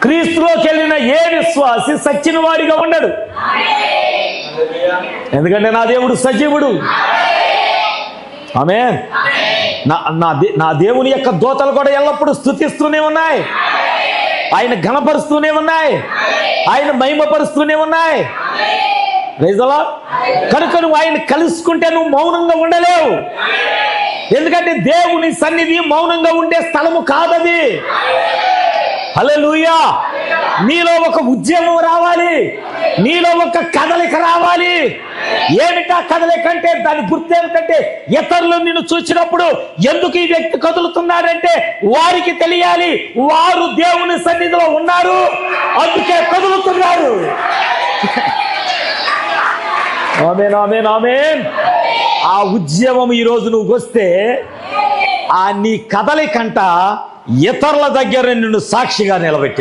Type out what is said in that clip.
క్రీస్తులోకి వెళ్ళిన ఏ విశ్వాసి సచ్చిన వాడిగా ఉండడు. ఎందుకంటే నా దేవుడు సజీవుడు. ఆమేన్. నా దేవుని యొక్క దూతలు కూడా ఎల్లప్పుడూ స్తుతిస్తూనే ఉన్నాయి, ఆయన ఘనపరుస్తూనే ఉన్నాయి, ఆయన మహిమపరుస్తూనే ఉన్నాయి. Praise the Lord. కనుక నువ్వు ఆయన కలుసుకుంటే నువ్వు మౌనంగా ఉండలేవు. ఎందుకంటే దేవుని సన్నిధి మౌనంగా ఉండే స్థలము కాదది. హల్లెలూయా. నీలో ఒక ఉద్యమం రావాలి, నీలో ఒక కదలిక రావాలి. ఏమిటా కదలిక అంటే దాని గుర్తు ఏమిటంటే, ఇతరులు నిన్ను చూసినప్పుడు ఎందుకు ఈ వ్యక్తి కదులుతున్నాడంటే వారికి తెలియాలి వారు దేవుని సన్నిధిలో ఉన్నారు, అందుకే కదులుతున్నారు. ఆమేన్, ఆమేన్, ఆమేన్. ఆ ఉద్యమం ఈరోజు నువ్వు వస్తే ఆ నీ కదలికంట ఇతరుల దగ్గర నిన్ను సాక్షిగా నిలబెట్టి